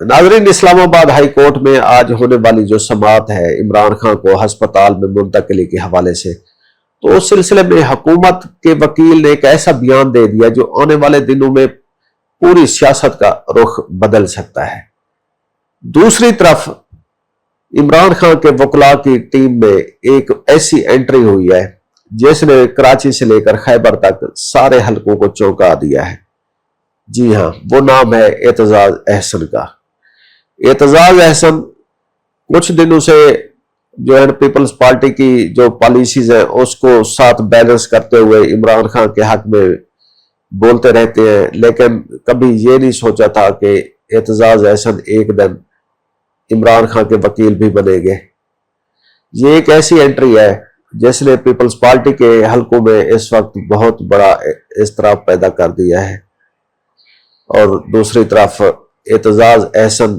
नाजरीन, Islamabad high court में आज होने वाली जो समाअत है इमरान खान को हस्पताल में मुंतकिली के हवाले से, तो उस सिलसिले में हुकूमत के वकील ने एक ऐसा बयान दे दिया जो आने वाले दिनों में पूरी सियासत का रुख बदल सकता है। दूसरी तरफ इमरान खान के वकला की टीम में एक ऐसी एंट्री हुई है जिसने कराची से लेकर खैबर तक सारे हलकों को चौंका दिया है। जी हाँ, वो नाम है एतजाज अहसन का। एतजाज अहसन कुछ दिनों से जो है पीपल्स पार्टी की जो पॉलिसीज है उसको साथ बैलेंस करते हुए इमरान खान के हक में बोलते रहते हैं, लेकिन कभी ये नहीं सोचा था कि एतजाज अहसन एक दिन इमरान खान के वकील भी बनेंगे। ये एक ऐसी एंट्री है जिसने पीपल्स पार्टी के हलकों में इस वक्त बहुत बड़ा इज़्तिराब पैदा कर दिया है। और दूसरी तरफ एतजाज अहसन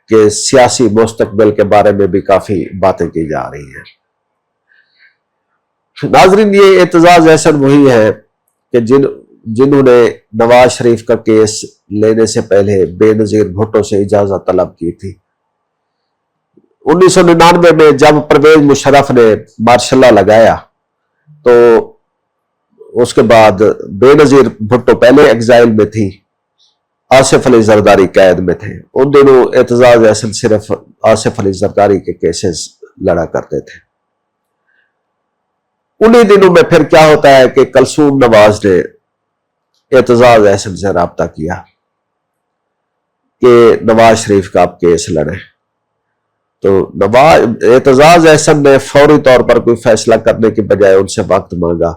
के सियासी मुस्तकबिल के बारे में भी काफी बातें की जा रही हैं। नाजरीन, ये एतजाज अहसन वही है कि जिन्होंने नवाज शरीफ का केस लेने से पहले बेनजीर भुट्टो से इजाजत तलब की थी। 1999 में जब परवेज मुशर्रफ ने मार्शल लॉ लगाया तो उसके बाद बेनजीर भुट्टो पहले एग्जाइल में थी, आसिफ अली जरदारी कैद में थे। उन दिनों एतजाज अहसन सिर्फ आसिफ अली जरदारी के केसेस लड़ा करते थे। उन्हीं दिनों में फिर क्या होता है कि कलसूम नवाज ने एतजाज अहसन से राब्ता किया कि नवाज शरीफ का आप केस लड़े। तो एतजाज अहसन ने फौरी तौर पर कोई फैसला करने की बजाय उनसे वक्त मांगा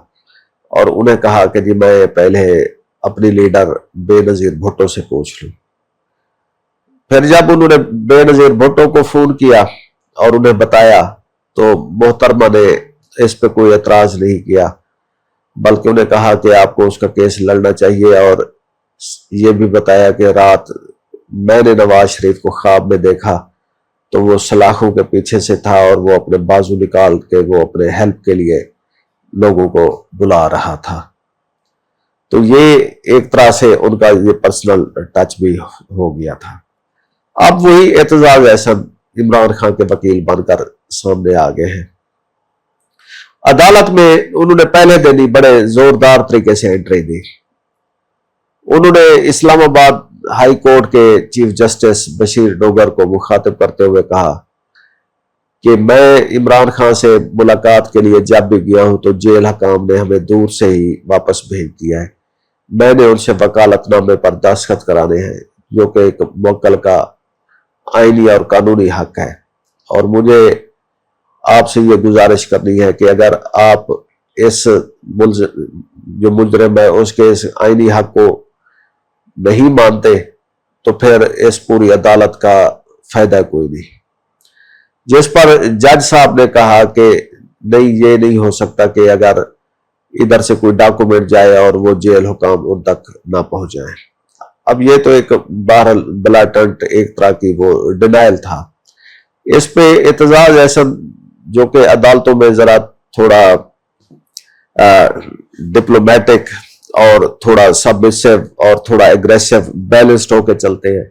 और उन्हें कहा कि जी मैं पहले अपनी लीडर बेनजीर भुट्टो से पूछ लूं। फिर जब उन्होंने बेनजीर भुट्टो को फोन किया और उन्हें बताया तो मोहतरमा ने इस पे कोई एतराज नहीं किया, बल्कि उन्हें कहा कि आपको उसका केस लड़ना चाहिए। और ये भी बताया कि रात मैंने नवाज शरीफ को ख्वाब में देखा तो वो सलाखों के पीछे से था और वो अपने बाजू निकाल के वो अपने हेल्प के लिए लोगों को बुला रहा था। तो ये एक तरह से उनका ये पर्सनल टच भी हो गया था। अब वही एतजाज अहसन इमरान खान के वकील बनकर सामने आ गए हैं। अदालत में उन्होंने पहले दिन ही बड़े जोरदार तरीके से एंट्री दी। उन्होंने इस्लामाबाद हाई कोर्ट के चीफ जस्टिस बशीर डोगर को मुखातिब करते हुए कहा कि मैं इमरान खान से मुलाकात के लिए जब भी गया हूं तो जेल हकाम ने हमें दूर से ही वापस भेज दिया है। मैंने उनसे वकालतनामे पर दस्तखत कराने हैं जो कि एक मुवक्किल का आईनी और कानूनी हक है, और मुझे आपसे ये गुजारिश करनी है कि अगर आप इस जो मुजरिम है उसके इस आईनी हक को नहीं मानते तो फिर इस पूरी अदालत का फायदा कोई नहीं। जिस पर जज साहब ने कहा कि नहीं, ये नहीं हो सकता कि अगर इधर से कोई डॉक्यूमेंट जाए और वो जेल हुकाम उन तक ना पहुंच जाए। अब ये तो एक बहरहाल ब्लाटेंट एक तरह की वो डिनायल था। इस पे एतजाज अहसन जो कि अदालतों में जरा थोड़ा डिप्लोमेटिक और थोड़ा सबमिसिव और थोड़ा एग्रेसिव बैलेंस्ड होकर चलते हैं,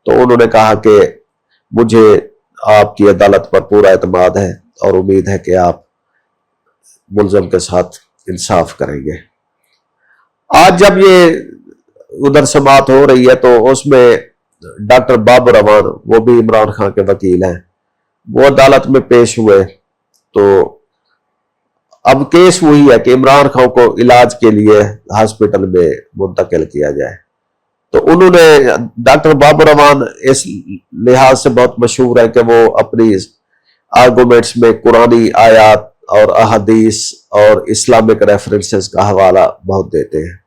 तो उन्होंने कहा कि मुझे आपकी अदालत पर पूरा एतमाद है और उम्मीद है कि आप मुलजम के साथ इंसाफ करेंगे। आज जब ये उधर समाअत हो रही है तो उसमें डॉक्टर बाबर अमान, वो भी इमरान खान के वकील हैं, वो अदालत में पेश हुए। तो अब केस वही है कि इमरान खान को इलाज के लिए हॉस्पिटल में मुंतकिल किया जाए। तो उन्होंने डॉक्टर बाबर अमान इस लिहाज से बहुत मशहूर है कि वो अपनी आर्गूमेंट्स में कुरानी आयात और अहदीस और इस्लामिक रेफरेंसेस का हवाला बहुत देते हैं।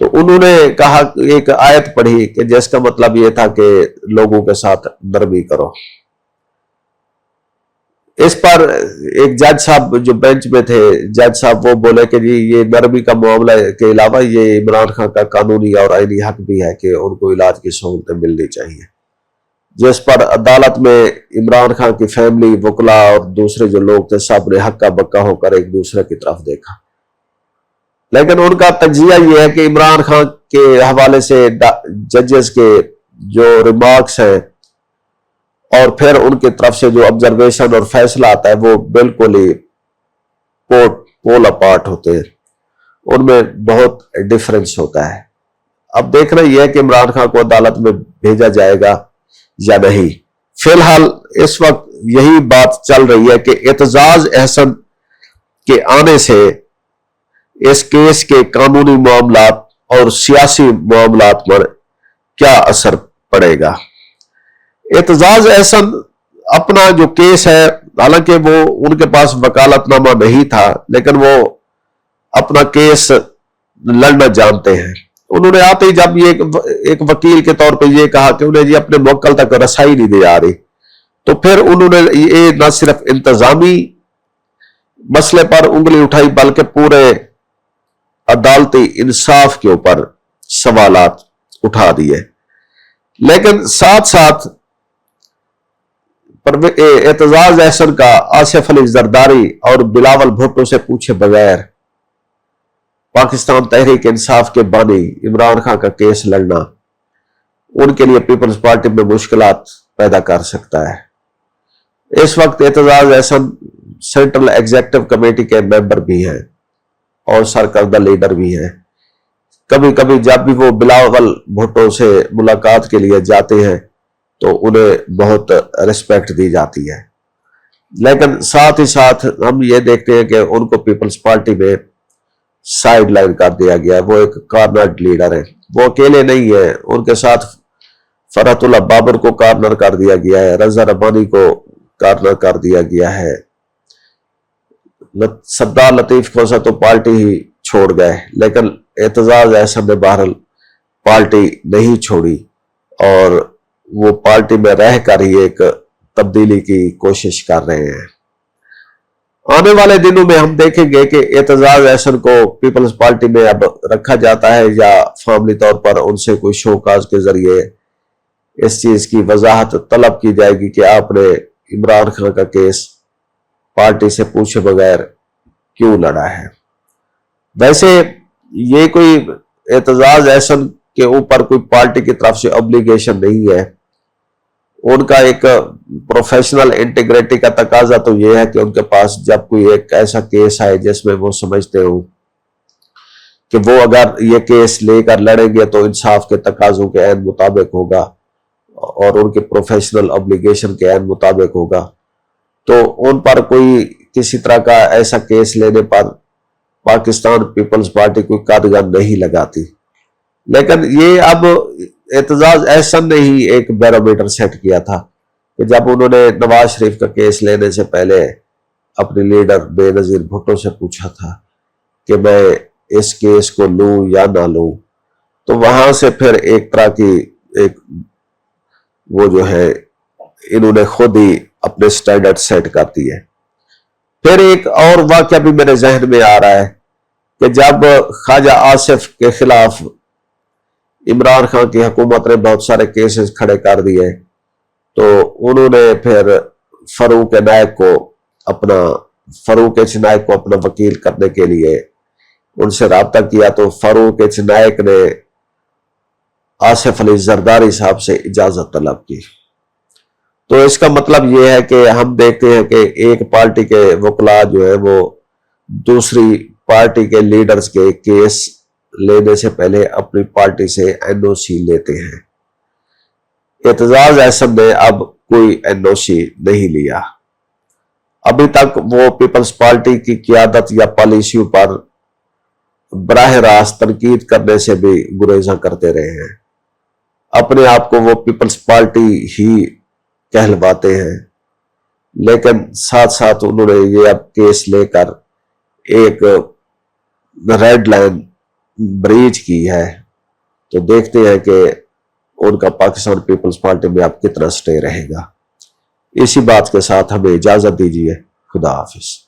तो उन्होंने कहा, एक आयत पढ़ी कि जिसका मतलब ये था कि लोगों के साथ नरमी करो। इस पर एक जज साहब जो बेंच में थे, जज साहब वो बोले कि जी ये नरमी का मामला के अलावा ये इमरान खान का कानूनी और आईनी हक भी है कि उनको इलाज की सहूलतें मिलनी चाहिए। जिस पर अदालत में इमरान खान की फैमिली, वकला और दूसरे जो लोग थे सब ने हक्का बक्का होकर एक दूसरे की तरफ देखा। लेकिन उनका तजिया ये है कि इमरान खान के हवाले से जजेस के جو ریمارکس ہیں اور پھر ان کی طرف سے جو آبزرویشن اور فیصلہ آتا ہے وہ بالکل ہی پول اپارٹ ہوتے ہیں، ان میں بہت ڈفرنس ہوتا ہے۔ اب دیکھنا یہ ہے کہ عمران خان کو عدالت میں بھیجا جائے گا یا نہیں۔ فی الحال اس وقت یہی بات چل رہی ہے کہ اعتزاز احسن کے آنے سے اس کیس کے قانونی معاملات اور سیاسی معاملات پر کیا اثر پڑے گا۔ اعتزاز احسن اپنا جو کیس ہے، حالانکہ وہ ان کے پاس وکالت نامہ نہیں تھا، لیکن وہ اپنا کیس لڑنا جانتے ہیں۔ انہوں نے آتے ہی جب یہ ایک وکیل کے طور پہ یہ کہا کہ انہیں یہ اپنے موکل تک رسائی نہیں دی جا رہی، تو پھر انہوں نے یہ نہ صرف انتظامی مسئلے پر انگلی اٹھائی بلکہ پورے عدالتی انصاف کے اوپر سوالات اٹھا دیے۔ لیکن ساتھ ساتھ اعتزاز احسن کا آصف علی زرداری اور بلاول بھٹو سے پوچھے بغیر پاکستان تحریک انصاف کے بانی عمران خان کا کیس لڑنا ان کے لیے پیپلز پارٹی میں مشکلات پیدا کر سکتا ہے۔ اس وقت Aitzaz Ahsan central executive committee کے ممبر بھی ہیں اور سرکردہ لیڈر بھی ہیں۔ کبھی کبھی جب بھی وہ بلاول بھٹو سے ملاقات کے لیے جاتے ہیں تو انہیں بہت رسپیکٹ دی جاتی ہے، لیکن ساتھ ہی ساتھ ہم یہ دیکھتے ہیں کہ ان کو پیپلز پارٹی میں سائیڈ لائن کر دیا گیا ہے۔ وہ ایک کارنرڈ لیڈر ہیں، وہ اکیلے نہیں ہیں، ان کے ساتھ فرحت اللہ بابر کو کارنر کر دیا گیا ہے، رضا ربانی کو کارنر کر دیا گیا ہے، سردار لطیف کھوسہ تو پارٹی ہی چھوڑ گئے، لیکن اعتزاز احسن نے بہرحال پارٹی نہیں چھوڑی اور وہ پارٹی میں رہ کر ہی ایک تبدیلی کی کوشش کر رہے ہیں۔ آنے والے دنوں میں ہم دیکھیں گے کہ اعتزاز احسن کو پیپلز پارٹی میں اب رکھا جاتا ہے یا فارملی طور پر ان سے کوئی شوکاز کے ذریعے اس چیز کی وضاحت طلب کی جائے گی کہ آپ نے عمران خان کا کیس پارٹی سے پوچھے بغیر کیوں لڑا ہے۔ ویسے یہ کوئی اعتزاز احسن کے اوپر کوئی پارٹی کی طرف سے obligation نہیں ہے، ان کا ایک پروفیشنل انٹیگریٹی کا تقاضا تو یہ ہے کہ ان کے پاس جب کوئی ایک ایسا کیس آئے جس میں وہ سمجھتے ہوں کہ وہ اگر یہ کیس لے کر لڑیں گے تو انصاف کے تقاضوں کے عین مطابق ہوگا اور ان کے پروفیشنل obligation کے عین مطابق ہوگا، تو ان پر کوئی کسی طرح کا ایسا کیس لینے پر پاکستان پیپلز پارٹی کوئی قدغن نہیں لگاتی۔ لیکن یہ اب اعتزاز احسن نے ہی ایک بیرومیٹر سیٹ کیا تھا کہ جب انہوں نے نواز شریف کا کیس لینے سے پہلے اپنے لیڈر بے نظیر بھٹو سے پوچھا تھا کہ میں اس کیس کو لوں یا نہ لوں، تو وہاں سے پھر ایک طرح کی وہ جو ہے انہوں نے خود ہی اپنے سٹینڈرڈ سیٹ کر دیے۔ پھر ایک اور واقعہ بھی میرے ذہن میں آ رہا ہے کہ جب خواجہ آصف کے خلاف عمران خان کی حکومت نے بہت سارے کیسز کھڑے کر دیے تو انہوں نے پھر فاروق نائک کو اپنا وکیل کرنے کے لیے ان سے رابطہ کیا، تو فاروق نائک نے آصف علی زرداری صاحب سے اجازت طلب کی۔ تو اس کا مطلب یہ ہے کہ ہم دیکھتے ہیں کہ ایک پارٹی کے وکلاء جو ہے وہ دوسری پارٹی کے لیڈرز کے کیس لینے سے پہلے اپنی پارٹی سے NOC لیتے ہیں۔ اعتزاز احسن نے اب کوئی NOC نہیں لیا، ابھی تک وہ پیپلز پارٹی کی قیادت یا پالیسیوں پر براہ راست تنقید کرنے سے بھی گریزاں کرتے رہے ہیں، اپنے آپ کو وہ پیپلز پارٹی ہی کہلواتے ہیں، لیکن ساتھ ساتھ انہوں نے یہ اب کیس لے کر ایک ریڈ لائن بریچ کی ہے، تو دیکھتے ہیں کہ ان کا پاکستان پیپلز پارٹی میں اب کتنا سٹے رہے گا۔ اسی بات کے ساتھ ہمیں اجازت دیجیے، خدا حافظ۔